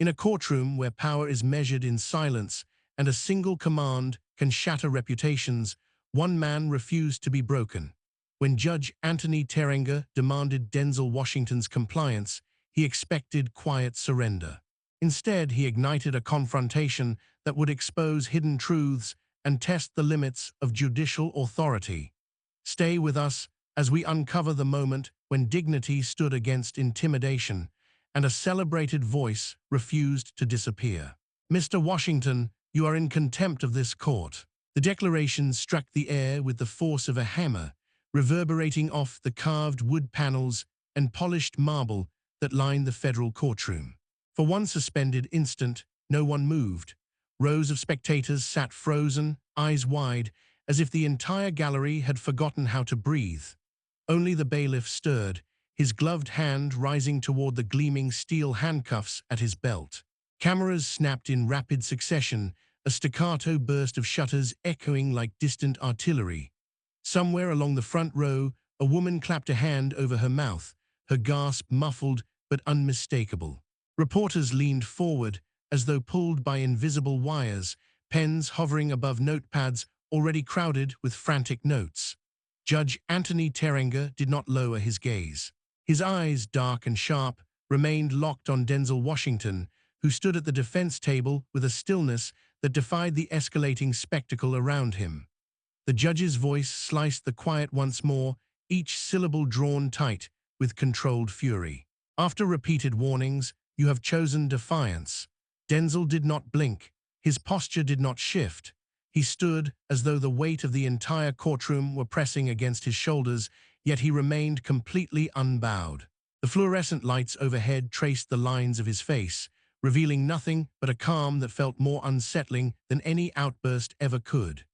In a courtroom where power is measured in silence and a single command can shatter reputations, one man refused to be broken. When Judge Anthony Terenga demanded Denzel Washington's compliance, he expected quiet surrender. Instead, he ignited a confrontation that would expose hidden truths and test the limits of judicial authority. Stay with us as we uncover the moment when dignity stood against intimidation and a celebrated voice refused to disappear. "Mr. Washington, you are in contempt of this court." The declaration struck the air with the force of a hammer, reverberating off the carved wood panels and polished marble that lined the federal courtroom. For one suspended instant, no one moved. Rows of spectators sat frozen, eyes wide, as if the entire gallery had forgotten how to breathe. Only the bailiff stirred, his gloved hand rising toward the gleaming steel handcuffs at his belt. Cameras snapped in rapid succession, a staccato burst of shutters echoing like distant artillery. Somewhere along the front row, a woman clapped a hand over her mouth, her gasp muffled but unmistakable. Reporters leaned forward, as though pulled by invisible wires, pens hovering above notepads already crowded with frantic notes. Judge Anthony Terenga did not lower his gaze. His eyes, dark and sharp, remained locked on Denzel Washington, who stood at the defense table with a stillness that defied the escalating spectacle around him. The judge's voice sliced the quiet once more, each syllable drawn tight with controlled fury. "After repeated warnings, you have chosen defiance." Denzel did not blink. His posture did not shift. He stood as though the weight of the entire courtroom were pressing against his shoulders, yet he remained completely unbowed. The fluorescent lights overhead traced the lines of his face, revealing nothing but a calm that felt more unsettling than any outburst ever could.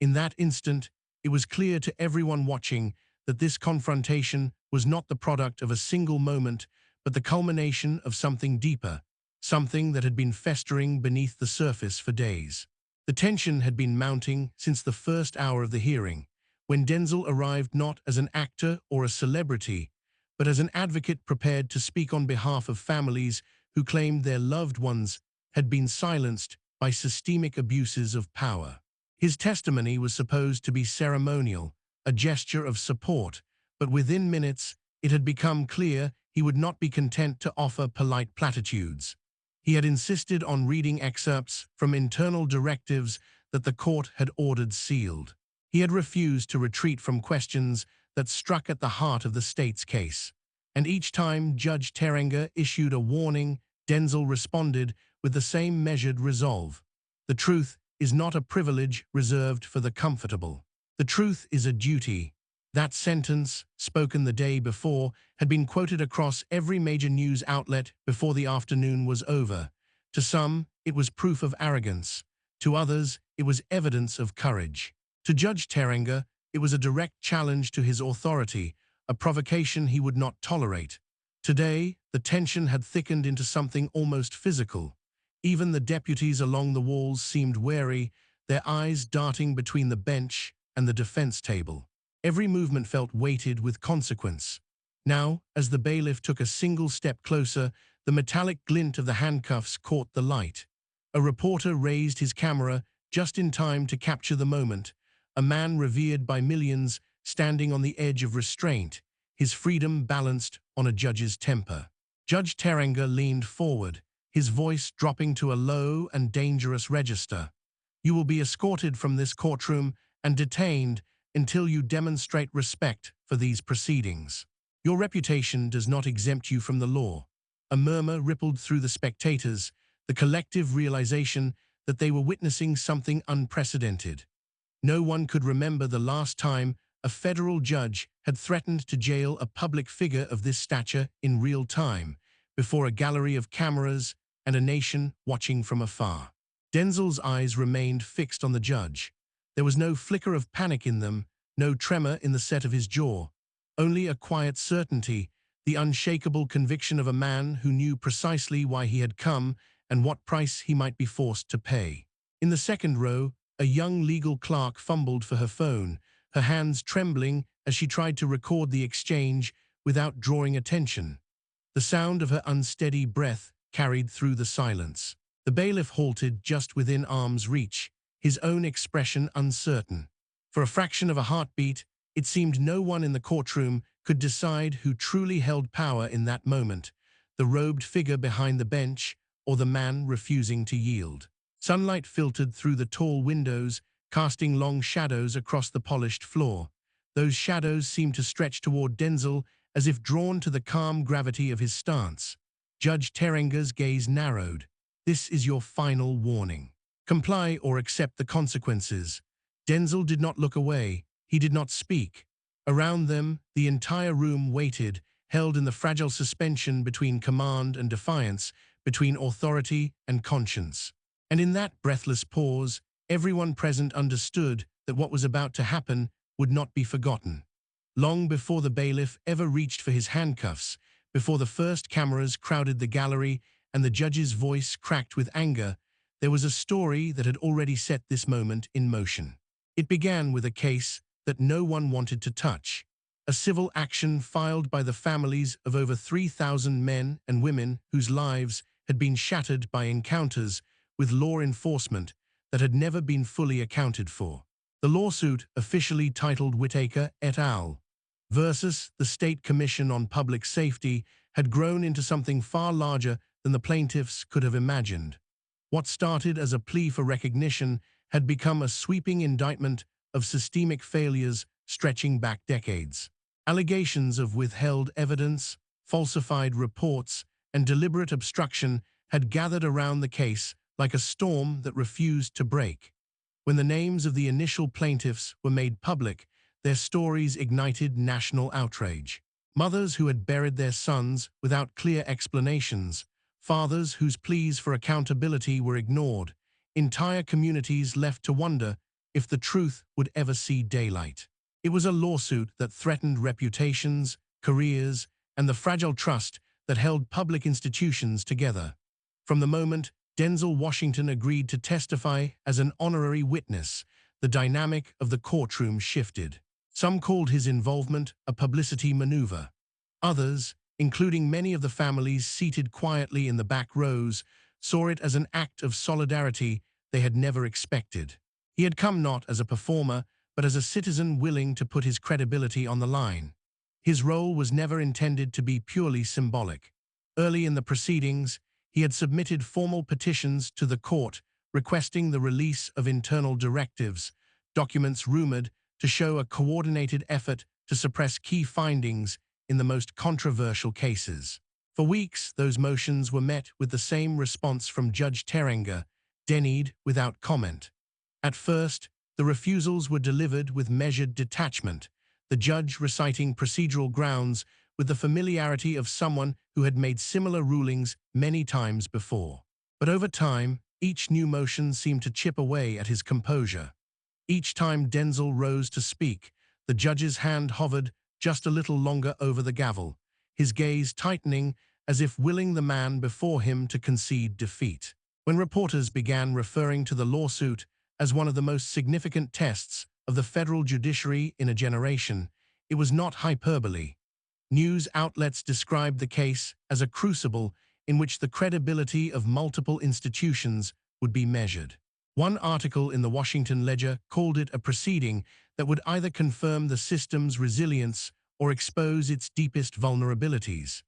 In that instant, it was clear to everyone watching that this confrontation was not the product of a single moment, but the culmination of something deeper, something that had been festering beneath the surface for days. The tension had been mounting since the first hour of the hearing, when Denzel arrived not as an actor or a celebrity, but as an advocate prepared to speak on behalf of families who claimed their loved ones had been silenced by systemic abuses of power. His testimony was supposed to be ceremonial, a gesture of support, but within minutes it had become clear he would not be content to offer polite platitudes. He had insisted on reading excerpts from internal directives that the court had ordered sealed. He had refused to retreat from questions that struck at the heart of the state's case. And each time Judge Terenga issued a warning, Denzel responded with the same measured resolve. "The truth is not a privilege reserved for the comfortable. The truth is a duty." That sentence, spoken the day before, had been quoted across every major news outlet before the afternoon was over. To some, it was proof of arrogance. To others, it was evidence of courage. To Judge Terenga, it was a direct challenge to his authority, a provocation he would not tolerate. Today, the tension had thickened into something almost physical. Even the deputies along the walls seemed wary, their eyes darting between the bench and the defense table. Every movement felt weighted with consequence. Now, as the bailiff took a single step closer, the metallic glint of the handcuffs caught the light. A reporter raised his camera just in time to capture the moment, a man revered by millions standing on the edge of restraint, his freedom balanced on a judge's temper. Judge Terenga leaned forward, his voice dropping to a low and dangerous register. "You will be escorted from this courtroom and detained until you demonstrate respect for these proceedings. Your reputation does not exempt you from the law." A murmur rippled through the spectators, the collective realization that they were witnessing something unprecedented. No one could remember the last time a federal judge had threatened to jail a public figure of this stature in real time, before a gallery of cameras and a nation watching from afar. Denzel's eyes remained fixed on the judge. There was no flicker of panic in them, no tremor in the set of his jaw, only a quiet certainty, the unshakable conviction of a man who knew precisely why he had come and what price he might be forced to pay. In the second row, a young legal clerk fumbled for her phone, her hands trembling as she tried to record the exchange without drawing attention. The sound of her unsteady breath carried through the silence. The bailiff halted just within arm's reach, his own expression uncertain. For a fraction of a heartbeat, it seemed no one in the courtroom could decide who truly held power in that moment, the robed figure behind the bench or the man refusing to yield. Sunlight filtered through the tall windows, casting long shadows across the polished floor. Those shadows seemed to stretch toward Denzel as if drawn to the calm gravity of his stance. Judge Terenga's gaze narrowed. "This is your final warning. Comply or accept the consequences." Denzel did not look away. He did not speak. Around them, the entire room waited, held in the fragile suspension between command and defiance, between authority and conscience. And in that breathless pause, everyone present understood that what was about to happen would not be forgotten. Long before the bailiff ever reached for his handcuffs, before the first cameras crowded the gallery and the judge's voice cracked with anger, there was a story that had already set this moment in motion. It began with a case that no one wanted to touch, a civil action filed by the families of over 3,000 men and women whose lives had been shattered by encounters with law enforcement that had never been fully accounted for. The lawsuit, officially titled Whitaker et al. Versus the State Commission on Public Safety, had grown into something far larger than the plaintiffs could have imagined. What started as a plea for recognition had become a sweeping indictment of systemic failures stretching back decades. Allegations of withheld evidence, falsified reports, and deliberate obstruction had gathered around the case like a storm that refused to break. When the names of the initial plaintiffs were made public, their stories ignited national outrage. Mothers who had buried their sons without clear explanations, fathers whose pleas for accountability were ignored, entire communities left to wonder if the truth would ever see daylight. It was a lawsuit that threatened reputations, careers, and the fragile trust that held public institutions together. From the moment Denzel Washington agreed to testify as an honorary witness, the dynamic of the courtroom shifted. Some called his involvement a publicity maneuver. Others, including many of the families seated quietly in the back rows, saw it as an act of solidarity they had never expected. He had come not as a performer, but as a citizen willing to put his credibility on the line. His role was never intended to be purely symbolic. Early in the proceedings, he had submitted formal petitions to the court requesting the release of internal directives, documents rumored to show a coordinated effort to suppress key findings in the most controversial cases. For weeks, those motions were met with the same response from Judge Terenga, denied without comment. At first, the refusals were delivered with measured detachment, the judge reciting procedural grounds with the familiarity of someone who had made similar rulings many times before. But over time, each new motion seemed to chip away at his composure. Each time Denzel rose to speak, the judge's hand hovered just a little longer over the gavel, his gaze tightening as if willing the man before him to concede defeat. When reporters began referring to the lawsuit as one of the most significant tests of the federal judiciary in a generation, it was not hyperbole. News outlets described the case as a crucible in which the credibility of multiple institutions would be measured. One article in the Washington Ledger called it a proceeding that would either confirm the system's resilience or expose its deepest vulnerabilities.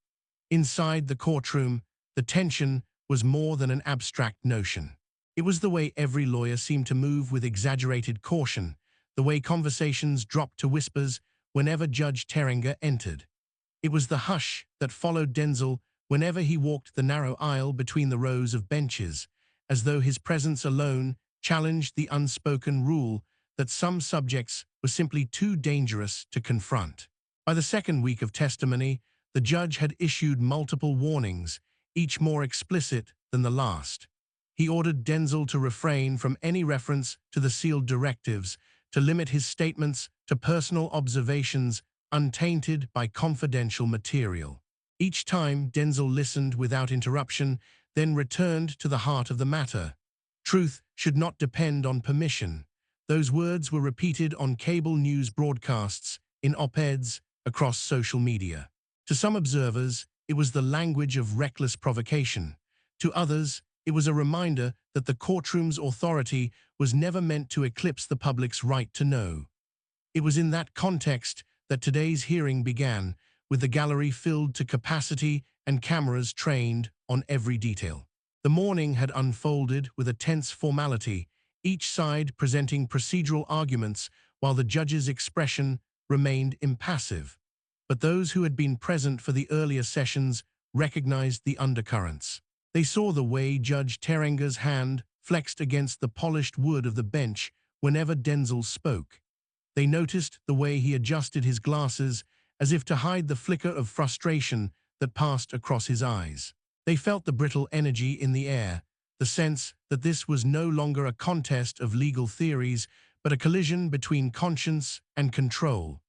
Inside the courtroom, the tension was more than an abstract notion. It was the way every lawyer seemed to move with exaggerated caution, the way conversations dropped to whispers whenever Judge Terenga entered. It was the hush that followed Denzel whenever he walked the narrow aisle between the rows of benches, as though his presence alone challenged the unspoken rule that some subjects were simply too dangerous to confront. By the second week of testimony, the judge had issued multiple warnings, each more explicit than the last. He ordered Denzel to refrain from any reference to the sealed directives, to limit his statements to personal observations untainted by confidential material. Each time, Denzel listened without interruption, then returned to the heart of the matter. Truth should not depend on permission. Those words were repeated on cable news broadcasts, in op-eds, across social media. To some observers, it was the language of reckless provocation, To others, it was a reminder that the courtroom's authority was never meant to eclipse the public's right to know. It was in that context that today's hearing began, with the gallery filled to capacity and cameras trained on every detail. The morning had unfolded with a tense formality, each side presenting procedural arguments while the judge's expression remained impassive. But those who had been present for the earlier sessions recognized the undercurrents. They saw the way Judge Terenga's hand flexed against the polished wood of the bench whenever Denzel spoke. They noticed the way he adjusted his glasses as if to hide the flicker of frustration that passed across his eyes. They felt the brittle energy in the air, the sense that this was no longer a contest of legal theories, but a collision between conscience and control.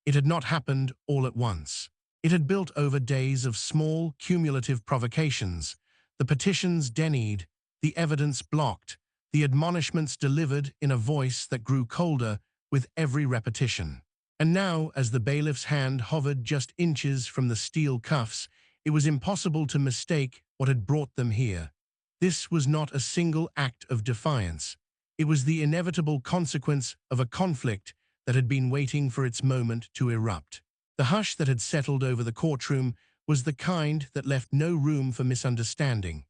It had not happened all at once. It had built over days of small, cumulative provocations, the petitions denied, the evidence blocked, the admonishments delivered in a voice that grew colder with every repetition. And now, as the bailiff's hand hovered just inches from the steel cuffs, it was impossible to mistake what had brought them here. This was not a single act of defiance. It was the inevitable consequence of a conflict that had been waiting for its moment to erupt. The hush that had settled over the courtroom was the kind that left no room for misunderstanding.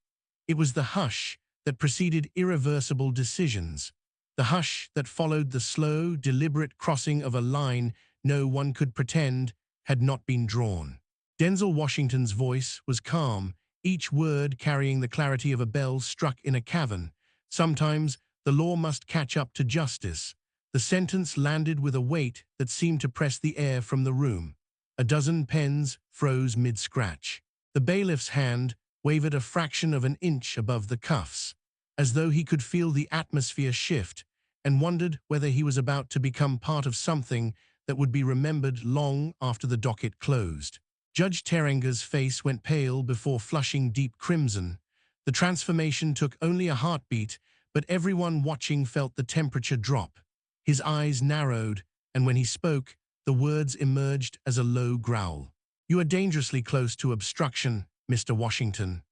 It was the hush that preceded irreversible decisions, the hush that followed the slow, deliberate crossing of a line no one could pretend had not been drawn. Denzel Washington's voice was calm, each word carrying the clarity of a bell struck in a cavern. Sometimes the law must catch up to justice. The sentence landed with a weight that seemed to press the air from the room. A dozen pens froze mid-scratch. The bailiff's hand wavered a fraction of an inch above the cuffs, as though he could feel the atmosphere shift, and wondered whether he was about to become part of something that would be remembered long after the docket closed. Judge Terenga's face went pale before flushing deep crimson. The transformation took only a heartbeat, but everyone watching felt the temperature drop. His eyes narrowed, and when he spoke, the words emerged as a low growl. "You are dangerously close to obstruction, Mr. Washington."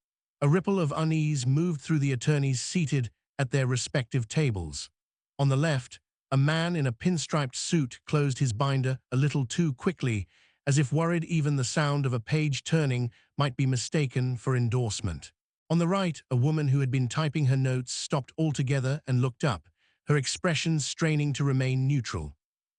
A ripple of unease moved through the attorneys seated at their respective tables. On the left, a man in a pinstriped suit closed his binder a little too quickly, as if worried even the sound of a page turning might be mistaken for endorsement. On the right, a woman who had been typing her notes stopped altogether and looked up, her expression straining to remain neutral.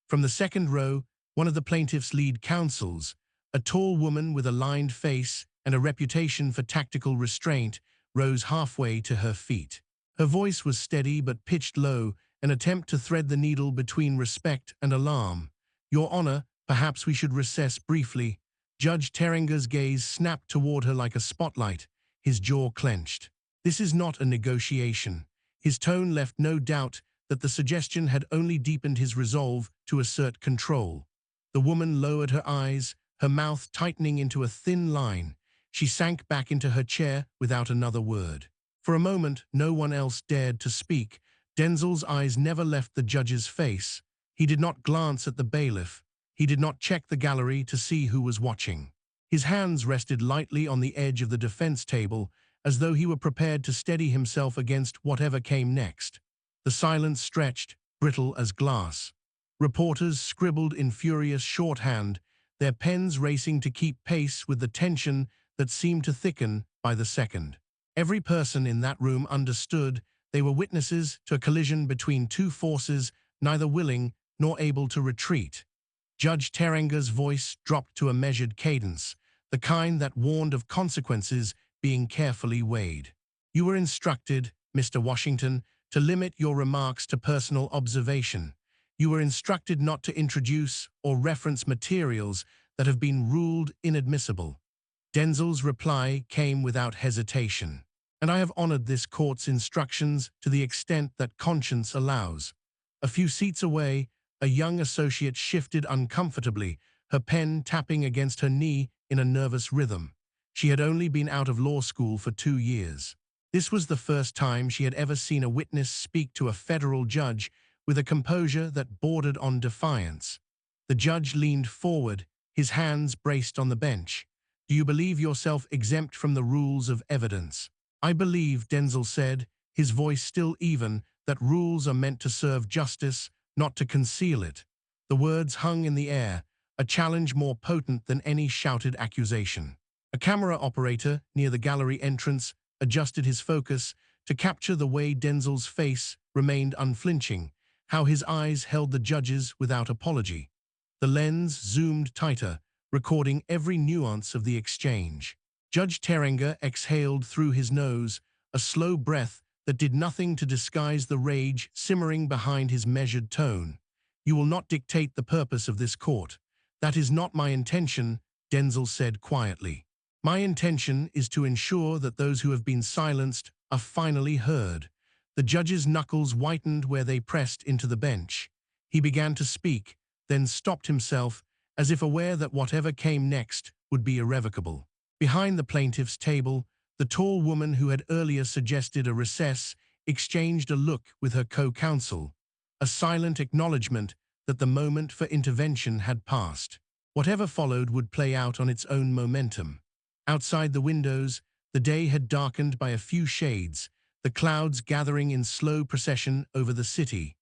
From the second row, one of the plaintiff's lead counsels, a tall woman with a lined face and a reputation for tactical restraint, rose halfway to her feet. Her voice was steady but pitched low, an attempt to thread the needle between respect and alarm. "Your Honor, perhaps we should recess briefly." Judge Terenga's gaze snapped toward her like a spotlight, his jaw clenched. "This is not a negotiation." His tone left no doubt that the suggestion had only deepened his resolve to assert control. The woman lowered her eyes, her mouth tightening into a thin line. She sank back into her chair without another word. For a moment, no one else dared to speak. Denzel's eyes never left the judge's face. He did not glance at the bailiff. He did not check the gallery to see who was watching. His hands rested lightly on the edge of the defense table, as though he were prepared to steady himself against whatever came next. The silence stretched, brittle as glass. Reporters scribbled in furious shorthand, their pens racing to keep pace with the tension that seemed to thicken by the second. Every person in that room understood they were witnesses to a collision between two forces neither willing nor able to retreat. Judge Terenga's voice dropped to a measured cadence, the kind that warned of consequences being carefully weighed. "You were instructed, Mr. Washington, to limit your remarks to personal observation. You were instructed not to introduce or reference materials that have been ruled inadmissible." Denzel's reply came without hesitation. "And I have honored this court's instructions to the extent that conscience allows." A few seats away, a young associate shifted uncomfortably, her pen tapping against her knee in a nervous rhythm. She had only been out of law school for 2 years. This was the first time she had ever seen a witness speak to a federal judge with a composure that bordered on defiance. The judge leaned forward, his hands braced on the bench. "Do you believe yourself exempt from the rules of evidence?" "I believe," Denzel said, his voice still even, "that rules are meant to serve justice, not to conceal it." The words hung in the air, a challenge more potent than any shouted accusation. A camera operator near the gallery entrance adjusted his focus to capture the way Denzel's face remained unflinching, how his eyes held the judges without apology. The lens zoomed tighter, recording every nuance of the exchange. Judge Terenga exhaled through his nose, a slow breath that did nothing to disguise the rage simmering behind his measured tone. "You will not dictate the purpose of this court. That is not my intention," Denzel said quietly. "My intention is to ensure that those who have been silenced are finally heard." The judge's knuckles whitened where they pressed into the bench. He began to speak, then stopped himself, as if aware that whatever came next would be irrevocable. Behind the plaintiff's table, the tall woman who had earlier suggested a recess exchanged a look with her co-counsel, a silent acknowledgement that the moment for intervention had passed. Whatever followed would play out on its own momentum. Outside the windows, the day had darkened by a few shades, the clouds gathering in slow procession over the city.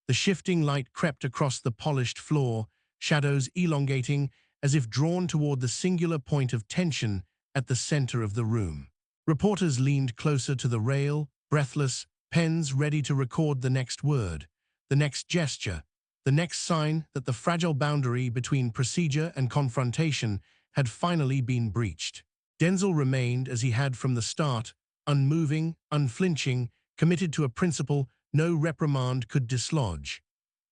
The shifting light crept across the polished floor, shadows elongating as if drawn toward the singular point of tension at the center of the room. Reporters leaned closer to the rail, breathless, pens ready to record the next word, the next gesture, the next sign that the fragile boundary between procedure and confrontation had finally been breached. Denzel remained as he had from the start, unmoving, unflinching, committed to a principle no reprimand could dislodge.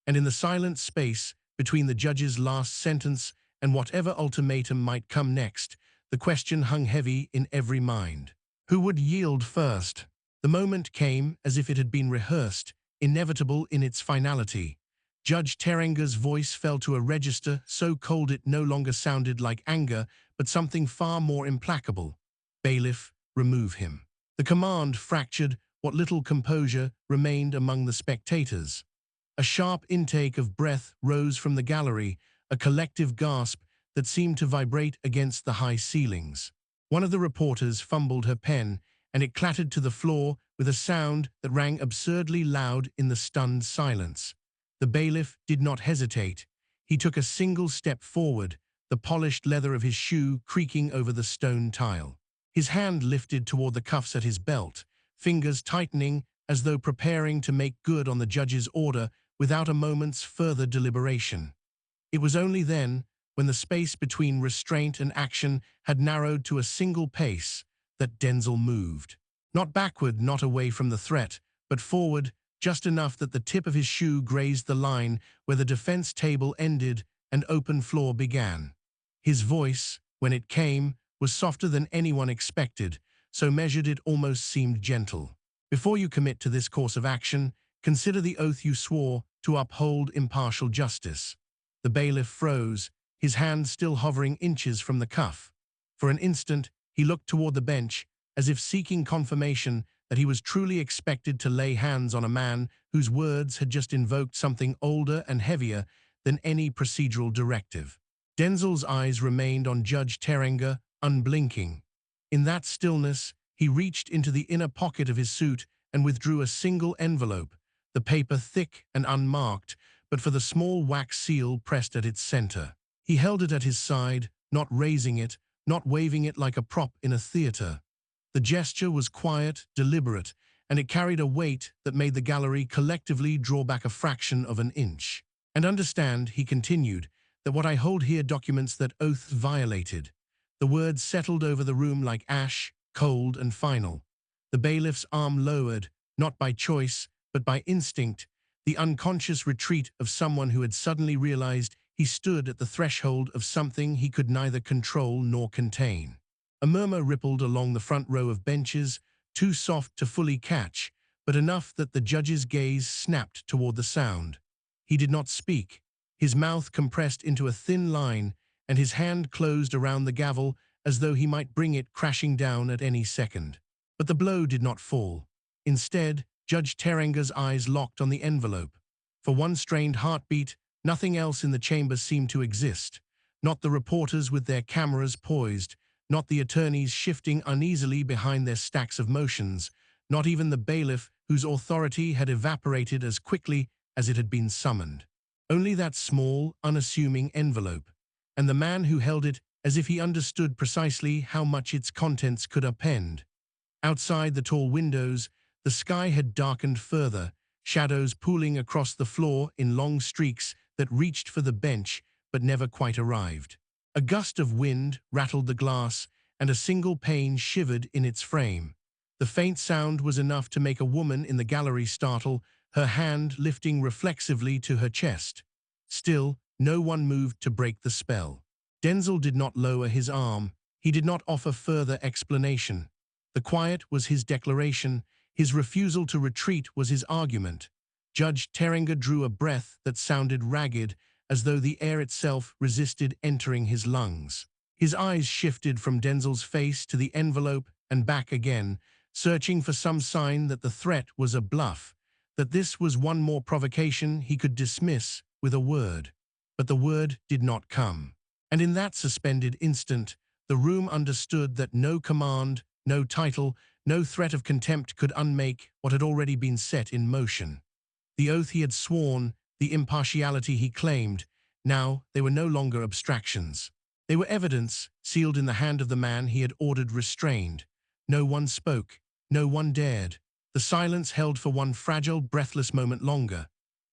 And in the silent space between the judge's last sentence and whatever ultimatum might come next, the question hung heavy in every mind. Who would yield first? The moment came as if it had been rehearsed, inevitable in its finality. Judge Terenga's voice fell to a register so cold it no longer sounded like anger, but something far more implacable. "Bailiff, remove him." The command fractured what little composure remained among the spectators. A sharp intake of breath rose from the gallery, a collective gasp that seemed to vibrate against the high ceilings. One of the reporters fumbled her pen, and it clattered to the floor with a sound that rang absurdly loud in the stunned silence. The bailiff did not hesitate. He took a single step forward, the polished leather of his shoe creaking over the stone tile. His hand lifted toward the cuffs at his belt, fingers tightening as though preparing to make good on the judge's order without a moment's further deliberation. It was only then, when the space between restraint and action had narrowed to a single pace, that Denzel moved. Not backward, not away from the threat, but forward, just enough that the tip of his shoe grazed the line where the defense table ended and open floor began. His voice, when it came, was softer than anyone expected, so measured it almost seemed gentle. "Before you commit to this course of action, consider the oath you swore to uphold impartial justice." The bailiff froze, his hand still hovering inches from the cuff. For an instant, he looked toward the bench, as if seeking confirmation that he was truly expected to lay hands on a man whose words had just invoked something older and heavier than any procedural directive. Denzel's eyes remained on Judge Terenga, unblinking. In that stillness, he reached into the inner pocket of his suit and withdrew a single envelope, the paper thick and unmarked, but for the small wax seal pressed at its center. He held it at his side, not raising it, not waving it like a prop in a theater. The gesture was quiet, deliberate, and it carried a weight that made the gallery collectively draw back a fraction of an inch. "And understand," he continued, "that what I hold here documents that oath violated." The words settled over the room like ash, cold and final. The bailiff's arm lowered, not by choice, but by instinct, the unconscious retreat of someone who had suddenly realized he stood at the threshold of something he could neither control nor contain. A murmur rippled along the front row of benches, too soft to fully catch, but enough that the judge's gaze snapped toward the sound. He did not speak, his mouth compressed into a thin line, and his hand closed around the gavel as though he might bring it crashing down at any second. But the blow did not fall. Instead, Judge Terenga's eyes locked on the envelope. For one strained heartbeat, nothing else in the chamber seemed to exist. Not the reporters with their cameras poised, not the attorneys shifting uneasily behind their stacks of motions, not even the bailiff whose authority had evaporated as quickly as it had been summoned. Only that small, unassuming envelope, and the man who held it as if he understood precisely how much its contents could upend. Outside the tall windows, the sky had darkened further, shadows pooling across the floor in long streaks that reached for the bench but never quite arrived. A gust of wind rattled the glass, and a single pane shivered in its frame. The faint sound was enough to make a woman in the gallery startle, her hand lifting reflexively to her chest. Still, no one moved to break the spell. Denzel did not lower his arm. He did not offer further explanation. The quiet was his declaration. His refusal to retreat was his argument. Judge Terenga drew a breath that sounded ragged, as though the air itself resisted entering his lungs. His eyes shifted from Denzel's face to the envelope and back again, searching for some sign that the threat was a bluff, that this was one more provocation he could dismiss with a word. But the word did not come. And in that suspended instant, the room understood that no command, no title, no threat of contempt could unmake what had already been set in motion. The oath he had sworn, the impartiality he claimed, now they were no longer abstractions. They were evidence, sealed in the hand of the man he had ordered restrained. No one spoke. No one dared. The silence held for one fragile, breathless moment longer.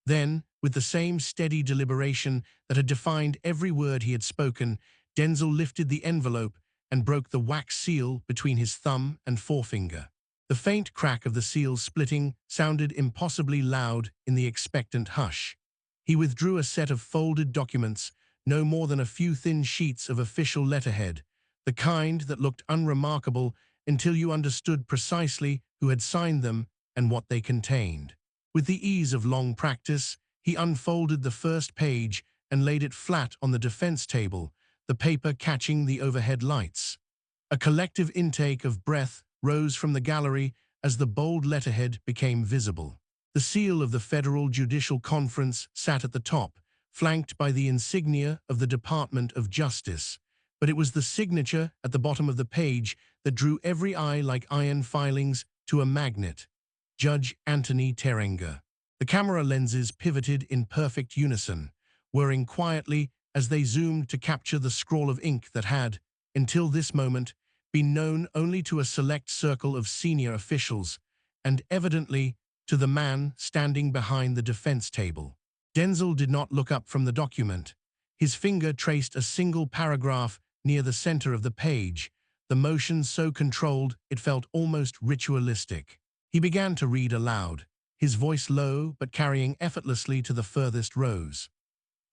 Then, with the same steady deliberation that had defined every word he had spoken, Denzel lifted the envelope and broke the wax seal between his thumb and forefinger. The faint crack of the seal splitting sounded impossibly loud in the expectant hush. He withdrew a set of folded documents, no more than a few thin sheets of official letterhead, the kind that looked unremarkable until you understood precisely who had signed them and what they contained. With the ease of long practice, he unfolded the first page and laid it flat on the defense table, the paper catching the overhead lights. A collective intake of breath rose from the gallery as the bold letterhead became visible. The seal of the Federal Judicial Conference sat at the top, flanked by the insignia of the Department of Justice. But it was the signature at the bottom of the page that drew every eye like iron filings to a magnet. Judge Anthony Terenga. The camera lenses pivoted in perfect unison, whirring quietly as they zoomed to capture the scrawl of ink that had, until this moment, been known only to a select circle of senior officials, and evidently to the man standing behind the defense table. Denzel did not look up from the document. His finger traced a single paragraph near the center of the page, the motion so controlled it felt almost ritualistic. He began to read aloud, his voice low but carrying effortlessly to the furthest rows.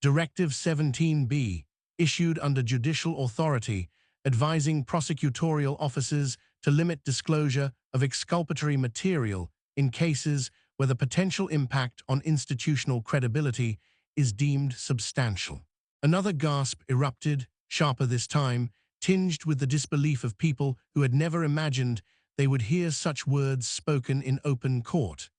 Directive 17B, issued under judicial authority, advising prosecutorial officers to limit disclosure of exculpatory material in cases where the potential impact on institutional credibility is deemed substantial. Another gasp erupted, sharper this time, tinged with the disbelief of people who had never imagined they would hear such words spoken in open court.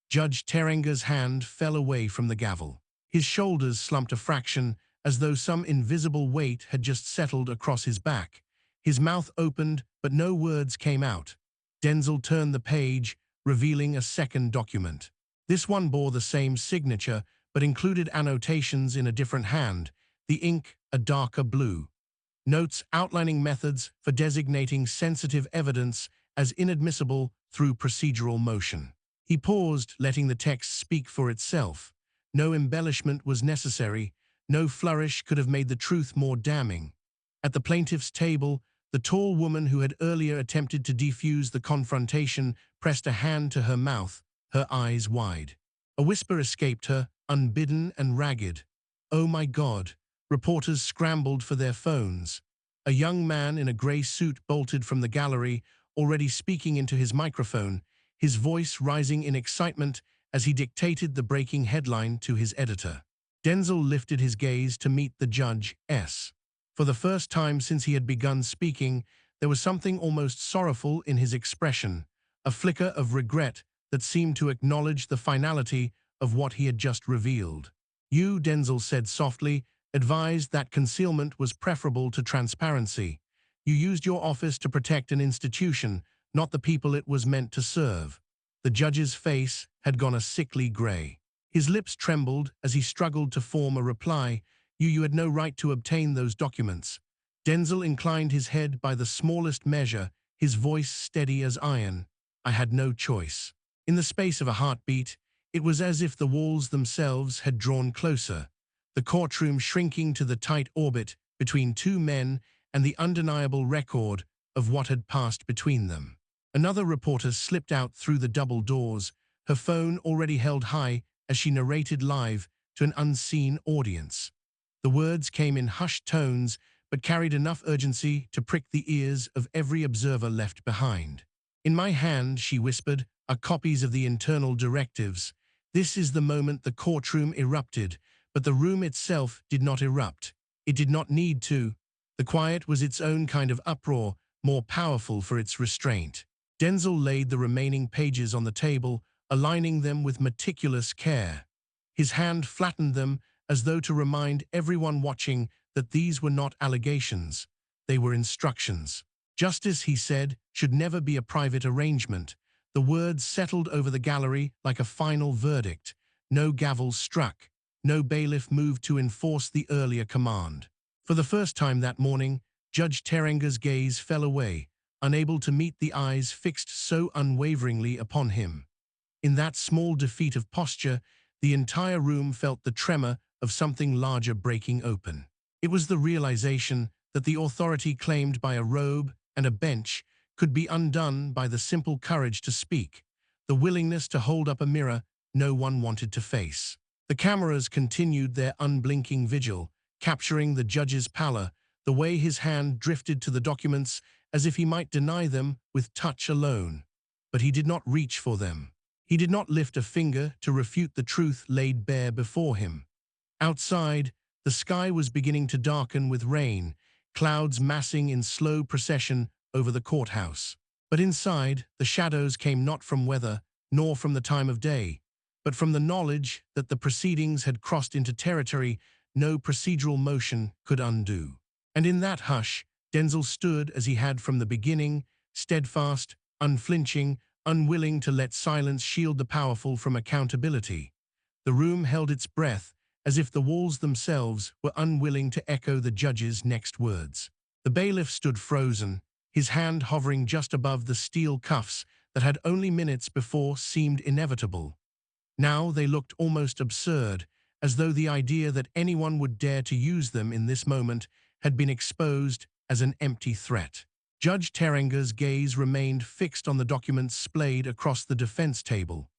Judge Terenga's hand fell away from the gavel. His shoulders slumped a fraction, as though some invisible weight had just settled across his back. His mouth opened, but no words came out. Denzel turned the page, revealing a second document. This one bore the same signature, but included annotations in a different hand, the ink a darker blue. Notes outlining methods for designating sensitive evidence as inadmissible through procedural motion. He paused, letting the text speak for itself. No embellishment was necessary. No flourish could have made the truth more damning. At the plaintiff's table, the tall woman who had earlier attempted to defuse the confrontation pressed a hand to her mouth, her eyes wide. A whisper escaped her, unbidden and ragged. "Oh my God." Reporters scrambled for their phones. A young man in a gray suit bolted from the gallery, already speaking into his microphone, his voice rising in excitement as he dictated the breaking headline to his editor. Denzel lifted his gaze to meet the judge's. For the first time since he had begun speaking, there was something almost sorrowful in his expression, a flicker of regret that seemed to acknowledge the finality of what he had just revealed. "You," Denzel said softly, "advised that concealment was preferable to transparency. You used your office to protect an institution, not the people it was meant to serve. The judge's face had gone a sickly gray. His lips trembled as he struggled to form a reply. You had no right to obtain those documents. Denzel inclined his head by the smallest measure, his voice steady as iron. I had no choice. In the space of a heartbeat, it was as if the walls themselves had drawn closer, the courtroom shrinking to the tight orbit between two men and the undeniable record of what had passed between them. Another reporter slipped out through the double doors, her phone already held high as she narrated live to an unseen audience. The words came in hushed tones but carried enough urgency to prick the ears of every observer left behind. In my hand, she whispered, are copies of the internal directives. This is the moment the courtroom erupted, but the room itself did not erupt. It did not need to. The quiet was its own kind of uproar, more powerful for its restraint. Denzel laid the remaining pages on the table, aligning them with meticulous care. His hand flattened them as though to remind everyone watching that these were not allegations, they were instructions. Justice, he said, should never be a private arrangement. The words settled over the gallery like a final verdict. No gavel struck. No bailiff moved to enforce the earlier command. For the first time that morning, Judge Terenga's gaze fell away, unable to meet the eyes fixed so unwaveringly upon him. In that small defeat of posture, the entire room felt the tremor of something larger breaking open. It was the realization that the authority claimed by a robe and a bench could be undone by the simple courage to speak, the willingness to hold up a mirror no one wanted to face. The cameras continued their unblinking vigil, capturing the judge's pallor, the way his hand drifted to the documents as if he might deny them with touch alone. But he did not reach for them. He did not lift a finger to refute the truth laid bare before him. Outside, the sky was beginning to darken with rain, clouds massing in slow procession over the courthouse. But inside, the shadows came not from weather, nor from the time of day, but from the knowledge that the proceedings had crossed into territory no procedural motion could undo. And in that hush, Denzel stood as he had from the beginning, steadfast, unflinching, unwilling to let silence shield the powerful from accountability. The room held its breath, as if the walls themselves were unwilling to echo the judge's next words. The bailiff stood frozen, his hand hovering just above the steel cuffs that had only minutes before seemed inevitable. Now they looked almost absurd, as though the idea that anyone would dare to use them in this moment had been exposed as an empty threat. Judge Terenga's gaze remained fixed on the documents splayed across the defense table.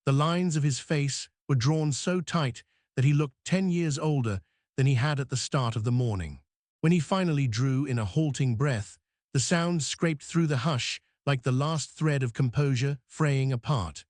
The lines of his face were drawn so tight that he looked 10 years older than he had at the start of the morning. When he finally drew in a halting breath, the sound scraped through the hush like the last thread of composure fraying apart.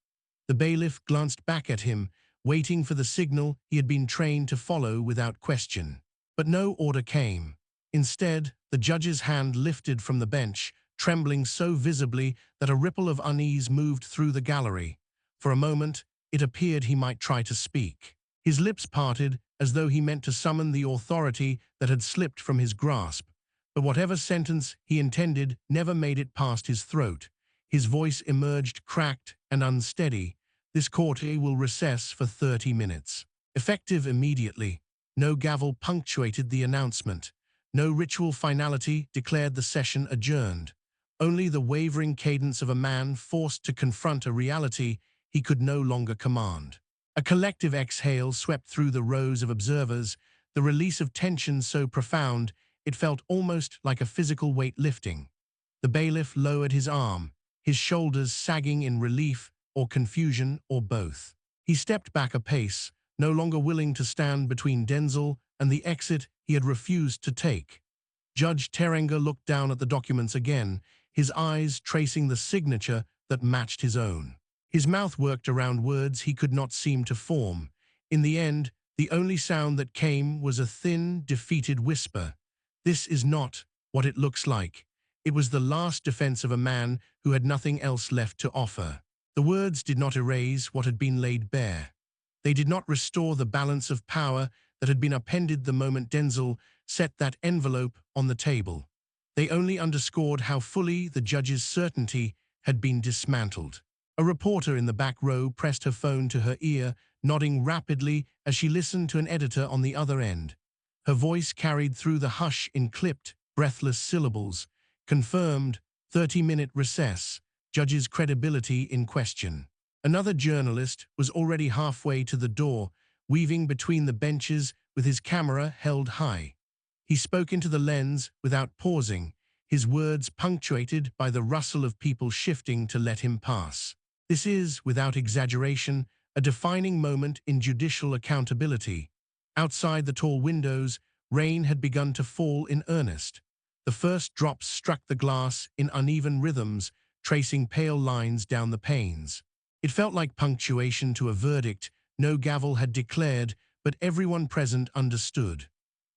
The bailiff glanced back at him, waiting for the signal he had been trained to follow without question. But no order came. Instead, the judge's hand lifted from the bench, trembling so visibly that a ripple of unease moved through the gallery. For a moment, it appeared he might try to speak. His lips parted as though he meant to summon the authority that had slipped from his grasp. But whatever sentence he intended never made it past his throat. His voice emerged cracked and unsteady. This court will recess for 30 minutes. Effective immediately. No gavel punctuated the announcement. No ritual finality declared the session adjourned. Only the wavering cadence of a man forced to confront a reality he could no longer command. A collective exhale swept through the rows of observers, the release of tension so profound it felt almost like a physical weight lifting. The bailiff lowered his arm, his shoulders sagging in relief or confusion or both. He stepped back a pace, no longer willing to stand between Denzel and the exit he had refused to take. Judge Terenga looked down at the documents again, his eyes tracing the signature that matched his own. His mouth worked around words he could not seem to form. In the end, the only sound that came was a thin, defeated whisper. This is not what it looks like. It was the last defense of a man who had nothing else left to offer. The words did not erase what had been laid bare. They did not restore the balance of power that had been upended the moment Denzel set that envelope on the table. They only underscored how fully the judge's certainty had been dismantled. A reporter in the back row pressed her phone to her ear, nodding rapidly as she listened to an editor on the other end. Her voice carried through the hush in clipped, breathless syllables. Confirmed, 30-minute recess, judge's credibility in question. Another journalist was already halfway to the door, weaving between the benches with his camera held high. He spoke into the lens without pausing, his words punctuated by the rustle of people shifting to let him pass. This is, without exaggeration, a defining moment in judicial accountability. Outside the tall windows, rain had begun to fall in earnest. The first drops struck the glass in uneven rhythms, tracing pale lines down the panes. It felt like punctuation to a verdict no gavel had declared, but everyone present understood.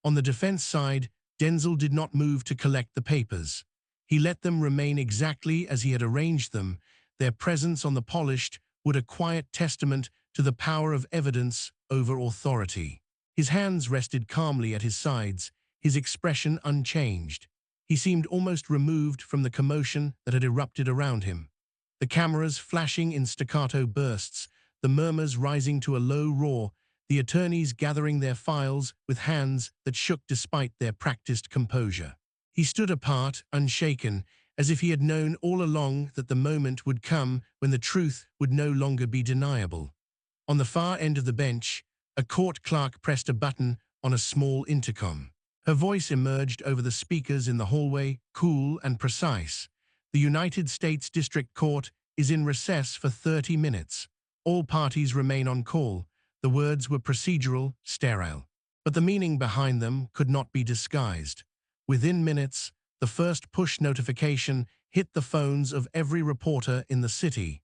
On the defense side, Denzel did not move to collect the papers. He let them remain exactly as he had arranged them, their presence on the polished wood a quiet testament to the power of evidence over authority. His hands rested calmly at his sides, his expression unchanged. He seemed almost removed from the commotion that had erupted around him. The cameras flashing in staccato bursts, the murmurs rising to a low roar, the attorneys gathering their files with hands that shook despite their practiced composure. He stood apart, unshaken, as if he had known all along that the moment would come when the truth would no longer be deniable. On the far end of the bench, a court clerk pressed a button on a small intercom. Her voice emerged over the speakers in the hallway, cool and precise. The United States District Court is in recess for 30 minutes. All parties remain on call. The words were procedural, sterile. But the meaning behind them could not be disguised. Within minutes, the first push notification hit the phones of every reporter in the city.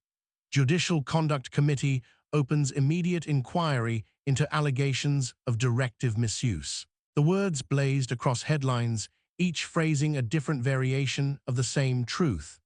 Judicial Conduct Committee opens immediate inquiry into allegations of directive misuse. The words blazed across headlines, each phrasing a different variation of the same truth.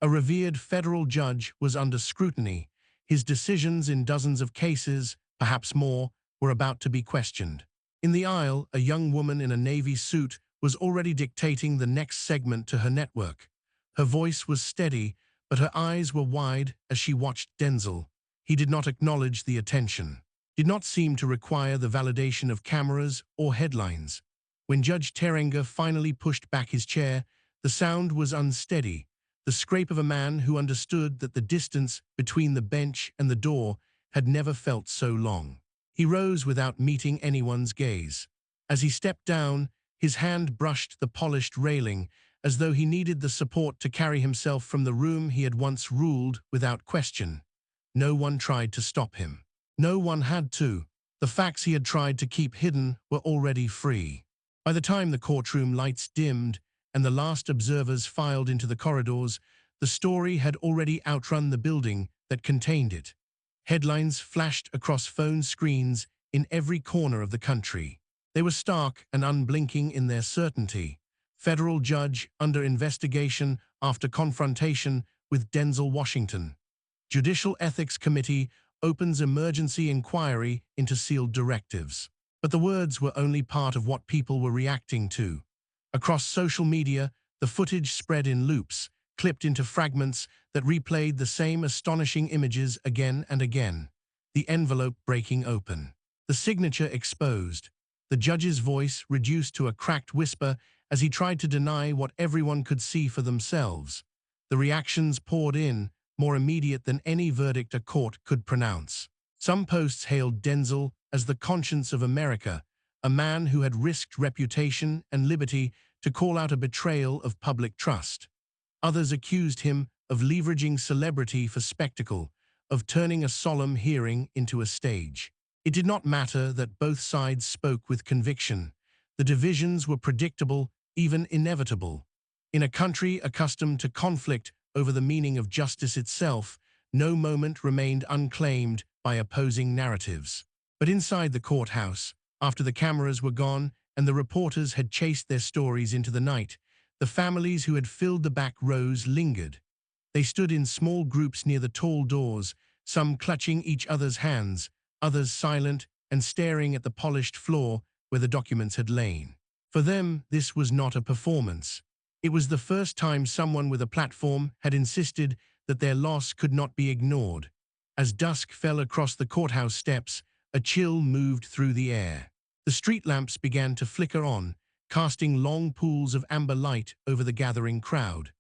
A revered federal judge was under scrutiny. His decisions in dozens of cases, perhaps more, were about to be questioned. In the aisle, a young woman in a navy suit was already dictating the next segment to her network. Her voice was steady, but her eyes were wide as she watched Denzel. He did not acknowledge the attention, did not seem to require the validation of cameras or headlines. When Judge Terenga finally pushed back his chair, the sound was unsteady, the scrape of a man who understood that the distance between the bench and the door had never felt so long. He rose without meeting anyone's gaze. As he stepped down, his hand brushed the polished railing, as though he needed the support to carry himself from the room he had once ruled without question. No one tried to stop him. No one had to. The facts he had tried to keep hidden were already free. By the time the courtroom lights dimmed and the last observers filed into the corridors, the story had already outrun the building that contained it. Headlines flashed across phone screens in every corner of the country. They were stark and unblinking in their certainty. Federal judge under investigation after confrontation with Denzel Washington. Judicial Ethics Committee opens emergency inquiry into sealed directives. But the words were only part of what people were reacting to. Across social media, the footage spread in loops, clipped into fragments that replayed the same astonishing images again and again. The envelope breaking open. The signature exposed. The judge's voice reduced to a cracked whisper as he tried to deny what everyone could see for themselves. The reactions poured in, more immediate than any verdict a court could pronounce. Some posts hailed Denzel as the conscience of America, a man who had risked reputation and liberty to call out a betrayal of public trust. Others accused him of leveraging celebrity for spectacle, of turning a solemn hearing into a stage. It did not matter that both sides spoke with conviction. The divisions were predictable, even inevitable. In a country accustomed to conflict over the meaning of justice itself, no moment remained unclaimed by opposing narratives. But inside the courthouse, after the cameras were gone and the reporters had chased their stories into the night, the families who had filled the back rows lingered. They stood in small groups near the tall doors, some clutching each other's hands, others silent and staring at the polished floor where the documents had lain. For them, this was not a performance. It was the first time someone with a platform had insisted that their loss could not be ignored. As dusk fell across the courthouse steps, a chill moved through the air. The street lamps began to flicker on, casting long pools of amber light over the gathering crowd.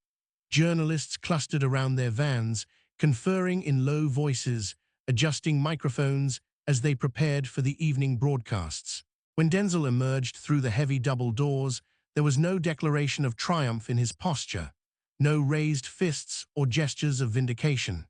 Journalists clustered around their vans, conferring in low voices, adjusting microphones as they prepared for the evening broadcasts. When Denzel emerged through the heavy double doors, there was no declaration of triumph in his posture, no raised fists or gestures of vindication.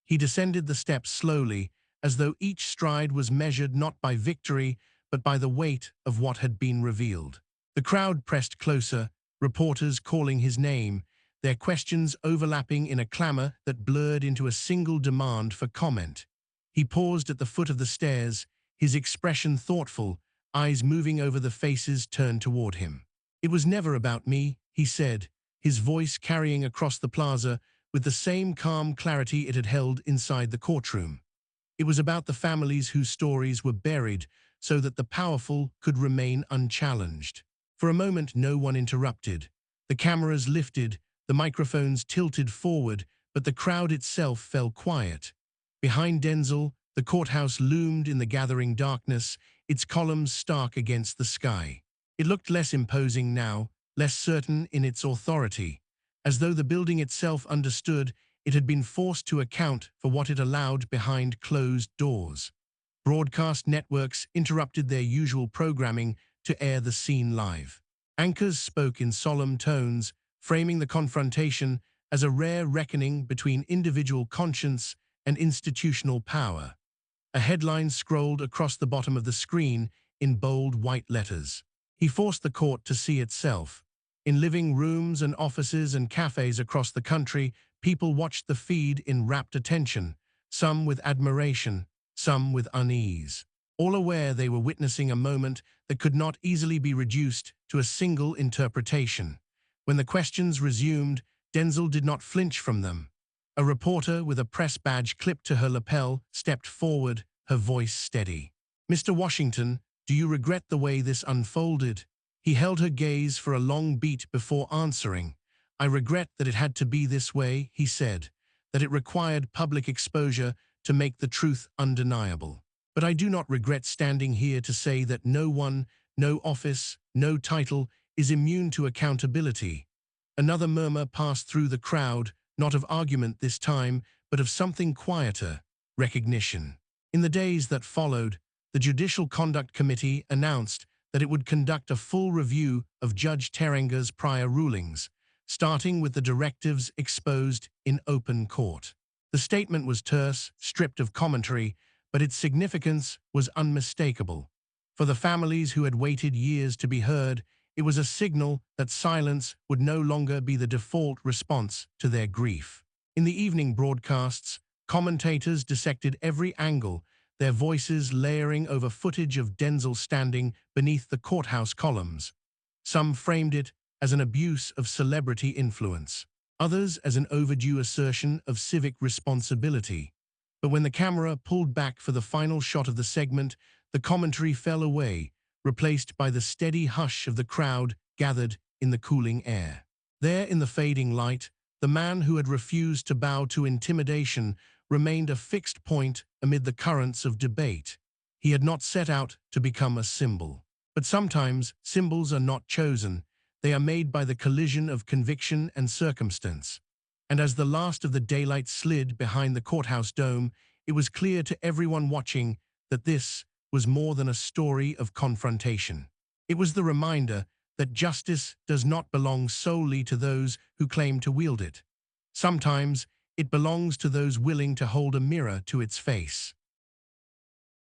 He descended the steps slowly, as though each stride was measured not by victory, but by the weight of what had been revealed. The crowd pressed closer, reporters calling his name, their questions overlapping in a clamor that blurred into a single demand for comment. He paused at the foot of the stairs, his expression thoughtful, eyes moving over the faces turned toward him. "It was never about me," he said, his voice carrying across the plaza with the same calm clarity it had held inside the courtroom. "It was about the families whose stories were buried so that the powerful could remain unchallenged." For a moment, no one interrupted. The cameras lifted, the microphones tilted forward, but the crowd itself fell quiet. Behind Denzel, the courthouse loomed in the gathering darkness, its columns stark against the sky. It looked less imposing now, less certain in its authority. As though the building itself understood it had been forced to account for what it allowed behind closed doors. Broadcast networks interrupted their usual programming to air the scene live. Anchors spoke in solemn tones, framing the confrontation as a rare reckoning between individual conscience and institutional power. A headline scrolled across the bottom of the screen in bold white letters. He forced the court to see itself. In living rooms and offices and cafes across the country, people watched the feed in rapt attention, some with admiration, some with unease, all aware they were witnessing a moment that could not easily be reduced to a single interpretation. When the questions resumed, Denzel did not flinch from them. A reporter with a press badge clipped to her lapel stepped forward, her voice steady. "Mr. Washington, do you regret the way this unfolded?" He held her gaze for a long beat before answering. "I regret that it had to be this way," he said, "that it required public exposure to make the truth undeniable. But I do not regret standing here to say that no one, no office, no title is immune to accountability." Another murmur passed through the crowd, not of argument this time, but of something quieter, recognition. In the days that followed, the Judicial Conduct Committee announced that it would conduct a full review of Judge Terenga's prior rulings, starting with the directives exposed in open court. The statement was terse, stripped of commentary, but its significance was unmistakable. For the families who had waited years to be heard, it was a signal that silence would no longer be the default response to their grief. In the evening broadcasts, commentators dissected every angle, their voices layering over footage of Denzel standing beneath the courthouse columns. Some framed it as an abuse of celebrity influence, others as an overdue assertion of civic responsibility. But when the camera pulled back for the final shot of the segment, the commentary fell away, replaced by the steady hush of the crowd gathered in the cooling air. There in the fading light, the man who had refused to bow to intimidation remained a fixed point amid the currents of debate. He had not set out to become a symbol. But sometimes symbols are not chosen, they are made by the collision of conviction and circumstance. And as the last of the daylight slid behind the courthouse dome, it was clear to everyone watching that this was more than a story of confrontation. It was the reminder that justice does not belong solely to those who claim to wield it. Sometimes it belongs to those willing to hold a mirror to its face.